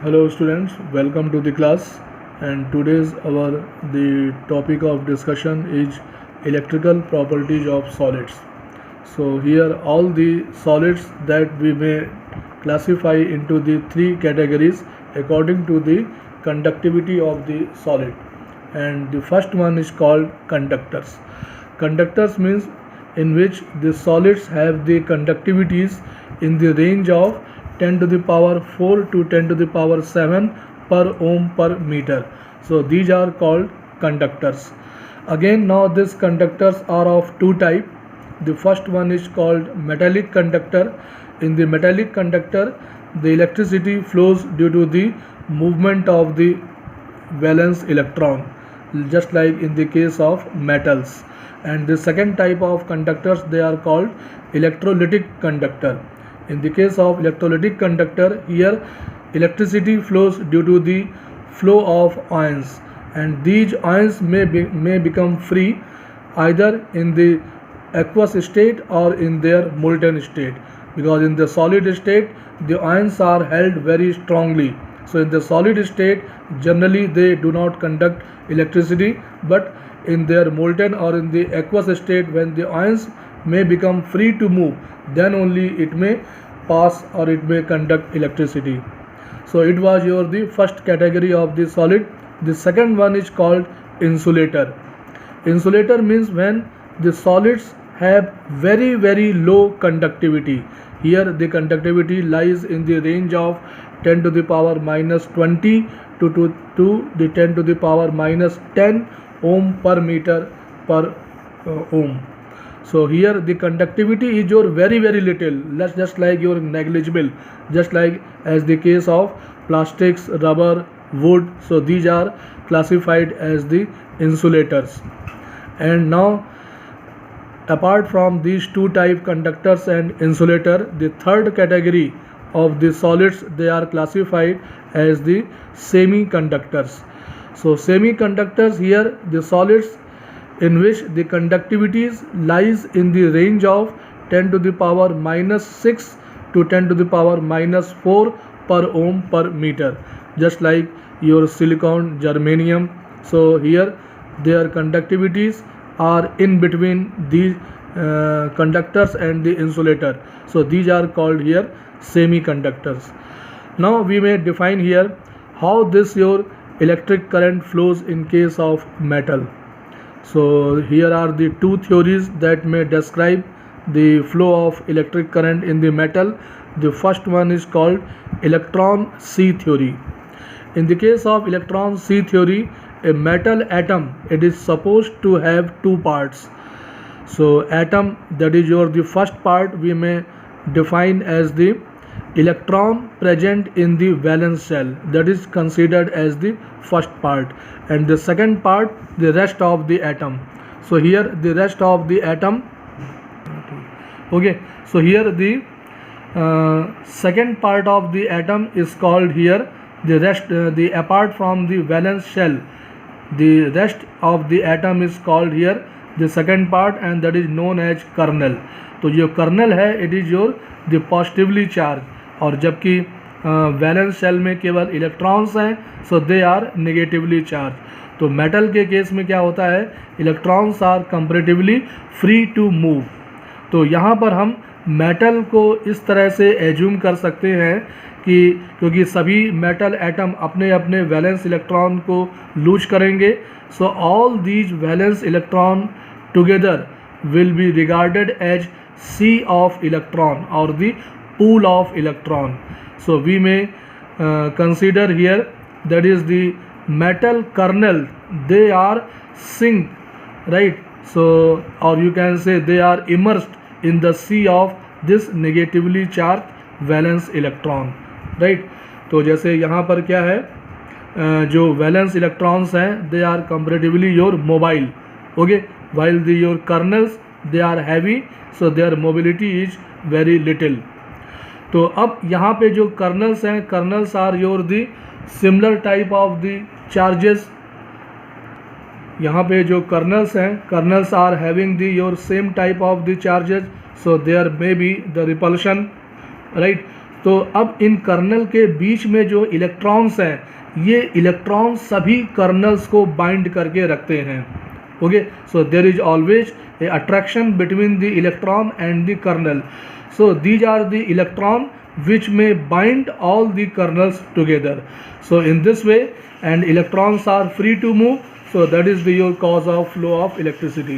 Hello students, welcome to the class, and today's our the topic of discussion is electrical properties of solids. So here all the solids that we may classify into the three categories according to the conductivity of the solid, and the first one is called conductors. Conductors means in which the solids have the conductivities in the range of 10 to the power 4 to 10 to the power 7 per ohm per meter. So these are called conductors. Again, now these conductors are of two type. The first one is called metallic conductor. In the metallic conductor, the electricity flows due to the movement of the valence electron, just like in the case of metals. And the second type of conductors, they are called electrolytic conductor. In the case of electrolytic conductor, here electricity flows due to the flow of ions, and these ions may become free either in the aqueous state or in their molten state, because in the solid state the ions are held very strongly. So in the solid state generally they do not conduct electricity, but in their molten or in the aqueous state, when the ions may become free to move, then only it may pass or it may conduct electricity. So it was the first category of the solid. The second one is called insulator. Insulator means when the solids have very low conductivity. Here the conductivity lies in the range of 10 to the power minus 20 to the 10 to the power minus 10 ohm per meter per ohm. So here the conductivity is your very little, just like your negligible, just like as the case of plastics, rubber, wood. So these are classified as the insulators. And now, apart from these two type conductors and insulator, the third category of the solids, they are classified as the semiconductors. So semiconductors, here the solids in which the conductivities lies in the range of 10 to the power minus 6 to 10 to the power minus 4 per ohm per meter, just like your silicon, germanium. So here their conductivities are in between these conductors and the insulator. So these are called here semiconductors. Now we may define here how this your electric current flows in case of metal. So here are the two theories that may describe the flow of electric current in the metal. The first one is called electron C theory. In the case of electron C theory, a metal atom, it is supposed to have two parts. So atom, that is the first part, we may define as the electron present in the valence shell, that is considered as the first part, and the second part, the rest of the atom. So here the rest of the atom, okay, so here the second part of the atom is called here the rest, the apart from the valence shell, the rest of the atom is called here the second part, and that is known as kernel. तो जो kernel है, it is the positively charged, और जबकि valence shell में केवल electrons हैं, so they are negatively charge. तो metal के केस में क्या होता है, electrons are comparatively free to move. तो यहाँ पर हम मेटल को इस तरह से एज्यूम कर सकते हैं कि क्योंकि सभी मेटल एटम अपने अपने वैलेंस इलेक्ट्रॉन को लूज करेंगे, so all these valence electron together will be regarded as sea of electron or the pool of electron. So we may consider here that is the metal kernel, they are sink, right? So or you can say they are immersed in the sea of this negatively charged valence electron, right? तो जैसे यहाँ पर क्या है, जो valence electrons हैं they are comparatively your mobile, okay, while the your kernels they are heavy, so their mobility is very little. तो अब यहाँ पे जो kernels हैं, kernels are your the similar type of the charges. यहाँ पे जो kernels हैं, kernels are having the your same type of the charges, so there may be the repulsion, right? तो अब इन कर्नल के बीच में जो इलेक्ट्रॉन्स हैं, ये इलेक्ट्रॉन सभी कर्नल्स को बाइंड करके रखते हैं। Okay, so there is always a attraction between the electron and the kernel. So these are the electron which may bind all the kernels together. So in this way, and electrons are free to move, so that is your cause of flow of electricity.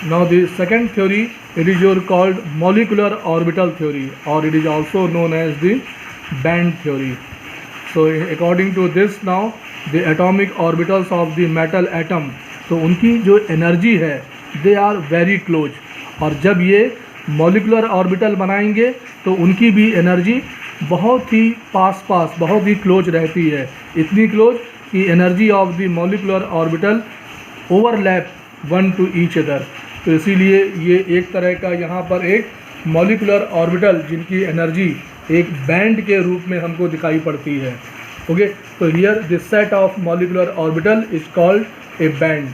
Now the second theory, it is your called molecular orbital theory, or it is also known as the band theory. So according to this, now the atomic orbitals of the metal atom, तो उनकी जो energy है they are very close, और जब ये molecular orbital बनाएंगे तो उनकी भी एनर्जी बहुत ही पास बहुत ही क्लोज रहती है, इतनी क्लोज कि energy of the molecular orbital overlap one to each other. तो इसीलिए ये एक तरह का यहाँ पर एक मॉलिकुलर ऑर्बिटल जिनकी एनर्जी एक बैंड के रूप में हमको दिखाई पड़ती है। ओके, तो here this set of molecular orbital is called a band.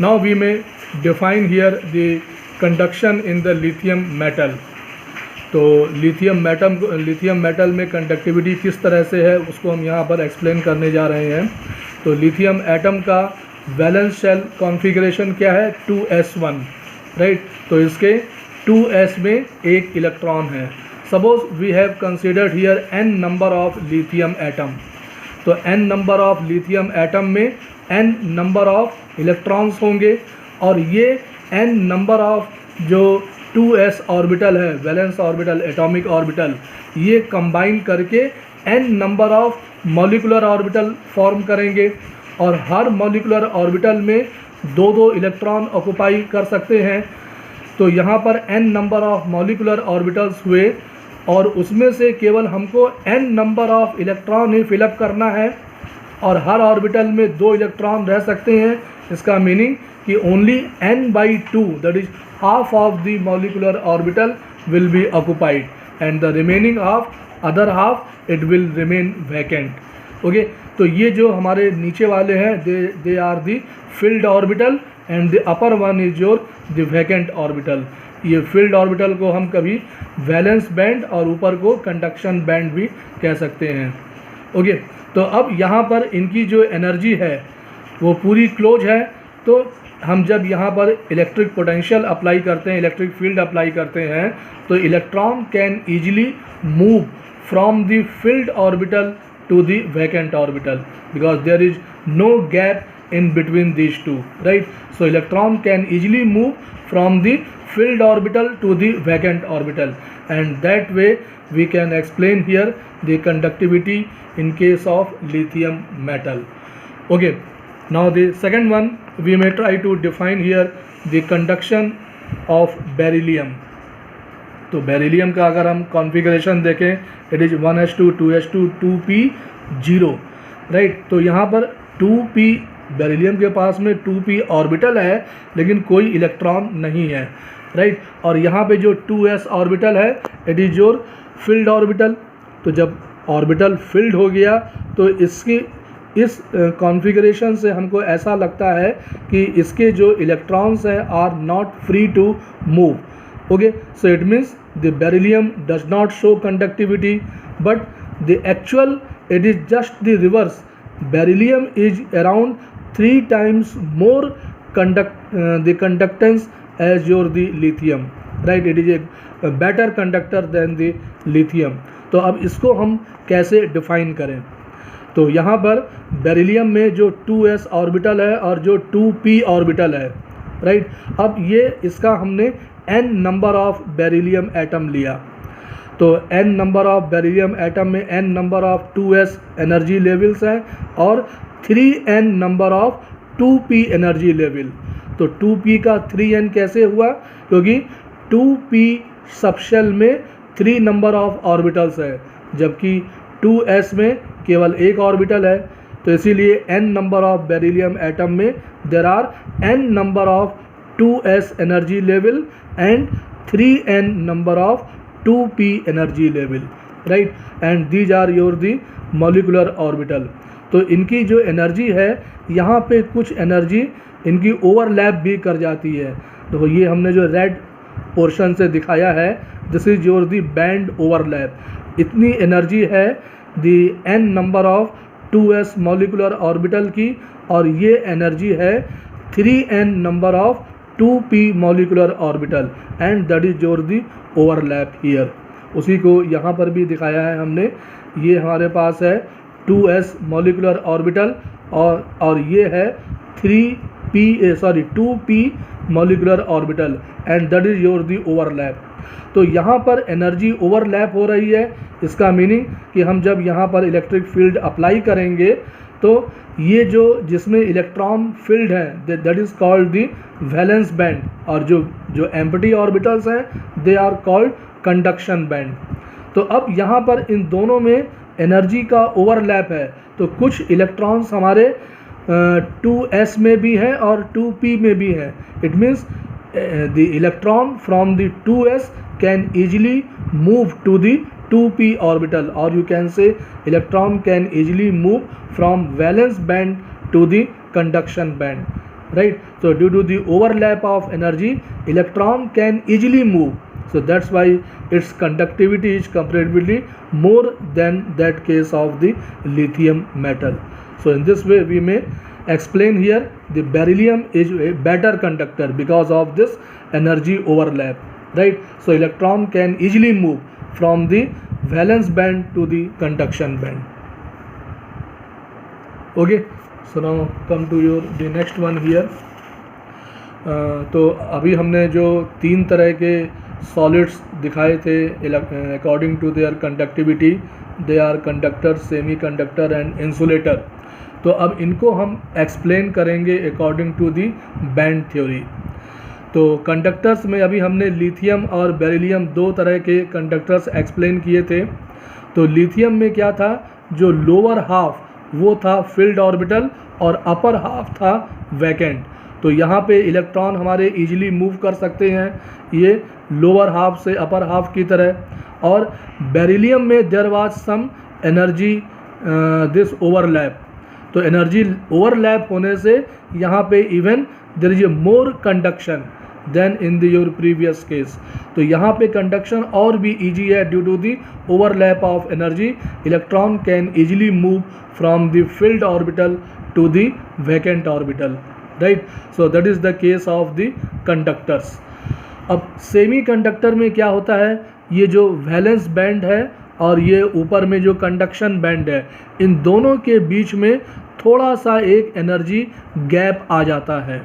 Now we may define here the conduction in the lithium metal. तो लिथियम मेटल में कंडक्टिविटी किस तरह से है उसको हम यहाँ पर एक्सप्लेन करने जा रहे हैं। तो लिथियम एटम का वैलेंस शेल कॉन्फ़िगरेशन क्या है, 2s1, राइट। तो इसके 2s में एक इलेक्ट्रॉन है। Suppose we have considered here n number of lithium atom. तो n number of lithium atom में n नंबर ऑफ इलेक्ट्रॉन्स होंगे, और ये n नंबर ऑफ जो 2s ऑर्बिटल है, वैलेंस ऑर्बिटल, एटॉमिक ऑर्बिटल, ये कंबाइन करके n number of molecular orbital form करेंगे, और हर मॉलिकुलर ऑर्बिटल में दो इलेक्ट्रॉन ऑक्युपाई कर सकते हैं। तो यहाँ पर n number of molecular orbitals हुए, और उसमें से केवल हमको n number of electron he fill up करना है, और हर ऑर्बिटल में 2 इलेक्ट्रॉन रह सकते हैं। इसका मीनिंग कि only n/2, that is half of the molecular orbital will be occupied, and the remaining other half it will remain vacant. Okay, तो ये जो हमारे नीचे वाले हैं they are the filled orbital, and the upper one is your the vacant orbital. ये filled orbital को हम कभी वैलेंस बैंड और ऊपर को कंडक्शन बैंड भी कह सकते हैं। ओके, तो अब यहाँ पर इनकी जो एनर्जी है वो पूरी क्लोज है। तो हम जब यहाँ पर इलेक्ट्रिक पोटेंशियल अप्लाई करते हैं, इलेक्ट्रिक फील्ड अप्लाई करते हैं, तो electron can easily move from the filled orbital to the vacant orbital, because there is no gap in between these two, right? So electron can easily move from the filled orbital to the vacant orbital, and that way we can explain here the conductivity in case of lithium metal. Okay, now the second one we may try to define here the conduction of beryllium. तो beryllium का अगर हम configuration देखें, it is 1s2 2s2 2p0, right. तो यहाँ पर 2p beryllium के पास में 2p ऑर्बिटल है, लेकिन कोई इलेक्ट्रॉन नहीं है, राइट। और यहाँ पे जो 2s ऑर्बिटल है, it is your filled orbital. तो जब ऑर्बिटल फील्ड हो गया तो इसकी इस कॉन्फ़िगरेशन से हमको ऐसा लगता है कि इसके जो इलेक्ट्रॉन्स हैं are not free to move. Okay, so it means the beryllium does not show conductivity, but the actual it is just the reverse. Beryllium is around 3 times more the conductance as your the lithium, right? It is a better conductor than the lithium. तो अब इसको हम कैसे define करें? तो यहाँ पर beryllium में जो 2s ऑर्बिटल है और जो 2p ऑर्बिटल है, राइट। अब ये इसका हमने n number of beryllium atom लिया। तो n number of beryllium atom में n number of 2s energy levels हैं और 3n number of 2p energy level. तो 2p का 3n कैसे हुआ? क्योंकि 2p सबशेल में 3 नंबर ऑफ ऑर्बिटल्स है, जबकि 2s में केवल एक ऑर्बिटल है। तो इसीलिए n number of beryllium atom में there are n number of 2s energy level and 3n number of 2p energy level, right. And these are your the molecular orbital. तो इनकी जो एनर्जी है, यहाँ पे कुछ एनर्जी इनकी ओवरलैप भी कर जाती है। तो ये हमने जो रेड पोर्शन से दिखाया है, this is your the band overlap. इतनी एनर्जी है दी n number of 2s molecular orbital की, और ये एनर्जी है 3n number of 2p molecular orbital, and that is your the overlap here. उसी को यहाँ पर भी दिखाया है हमने। ये हमारे पास है 2s मॉलिकुलर ऑर्बिटल और ये है 2p molecular orbital, and that is your the overlap. तो यहाँ पर एनर्जी ओवरलैप हो रही है। इसका मीनिंग कि हम जब यहाँ पर इलेक्ट्रिक फील्ड अप्लाई करेंगे तो ये जो जिसमें इलेक्ट्रॉन फील्ड है that is called the valence band, और जो एम्प्टी ऑर्बिटल्स हैं they are called conduction band. तो अब यहाँ पर इन दोनों में एनर्जी का ओवरलैप है, तो कुछ इलेक्ट्रॉन्स हमारे 2s में भी हैं और 2p में भी हैं। It means the electron from the 2s can easily move to the 2p orbital, or you can say electron can easily move from valence band to the conduction band, right? So due to the overlap of energy, electron can easily move, so that's why its conductivity is comparatively more than that case of the lithium metal. So in this way we may explain here the beryllium is a better conductor because of this energy overlap, right? So electron can easily move from the valence band to the conduction band. Okay, so now come to the next one here. तो अभी हमने जो 3 तरह के solids दिखाए थे according to their conductivity, they are conductor, semiconductor and insulator. तो अब इनको हम एक्सप्लेन करेंगे according to the band theory. तो कंडक्टर्स में अभी हमने लिथियम और बेरिलियम 2 तरह के कंडक्टर्स एक्सप्लेन किए थे। तो लिथियम में क्या था, जो लोअर हाफ वो था फिल्ड ऑर्बिटल और अपर हाफ था वैकेंट। तो यहाँ पे इलेक्ट्रॉन हमारे इजीली मूव कर सकते हैं, ये लोअर हाफ से अपर हाफ की तरह। और बेरिलियम में there was some energy this overlap, तो एनर्जी ओवरलैप होने से यहाँ पे even there is a more conduction than in the your previous case. तो यहाँ पे कंडक्शन और भी इजी है due to the overlap of energy. Electron can easily move from the filled orbital to the vacant orbital, right? So that is the case of the conductors. अब semiconductor में क्या होता है, ये जो वैलेंस बैंड है और ये ऊपर में जो कंडक्शन बैंड है, इन दोनों के बीच में थोड़ा सा एक एनर्जी गैप आ जाता है।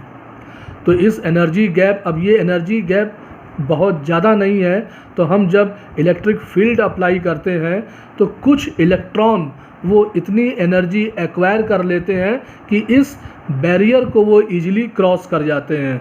तो इस एनर्जी गैप, अब ये एनर्जी गैप बहुत ज़्यादा नहीं है, तो हम जब इलेक्ट्रिक फील्ड अप्लाई करते हैं तो कुछ इलेक्ट्रॉन वो इतनी एनर्जी एक्वायर कर लेते हैं कि इस बैरियर को वो इजीली क्रॉस कर जाते हैं।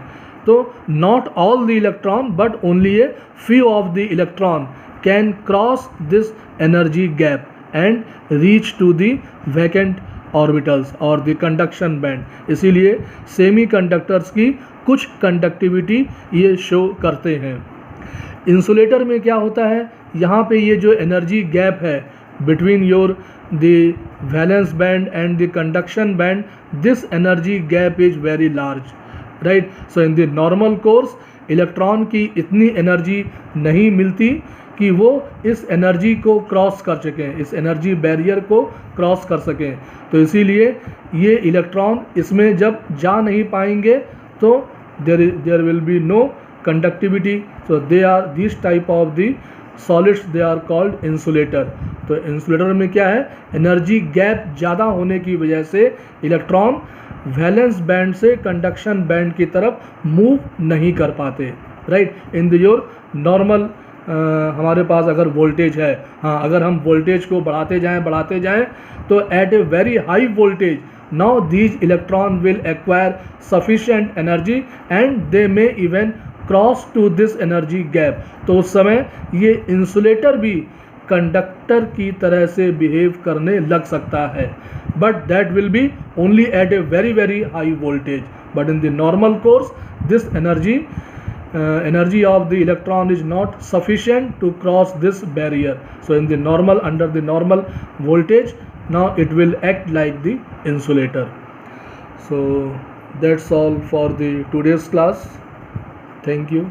तो not all the electron but only a few of the electron can cross this energy gap and reach to the vacant orbitals और द कंडक्शन बैंड। इसीलिए सेमी कंडक्टर्स की कुछ कंडक्टिविटी ये शो करते हैं। इंसुलेटर में क्या होता है, यहाँ पे ये जो एनर्जी गैप है between your the valence band and the conduction band, this energy gap is very large, right? So in the normal course electron की इतनी एनर्जी नहीं मिलती कि वो इस एनर्जी को क्रॉस कर सकें, इस एनर्जी बैरियर को क्रॉस कर सकें। तो इसीलिए ये इलेक्ट्रॉन इसमें जब जा नहीं पाएंगे तो there will be no conductivity. So they are this type of the solids, they are called insulator. तो इंसुलेटर में क्या है, एनर्जी गैप ज़्यादा होने की वजह से इलेक्ट्रॉन वैलेंस बैंड से कंडक्शन बैंड की तरफ मूव नहीं कर पाते, right? In the your normal हमारे पास अगर वोल्टेज है, हाँ, अगर हम वोल्टेज को बढ़ाते जाएं तो at a very high voltage now these electron will acquire sufficient energy and they may even cross to this energy gap. तो उस समय ये इंसुलेटर भी कंडक्टर की तरह से बिहेव करने लग सकता है, but that will be only at a very very high voltage. But in the normal course this energy of the electron is not sufficient to cross this barrier. So in the normal, under the normal voltage, now it will act like the insulator. So that's all for the today's class. Thank you.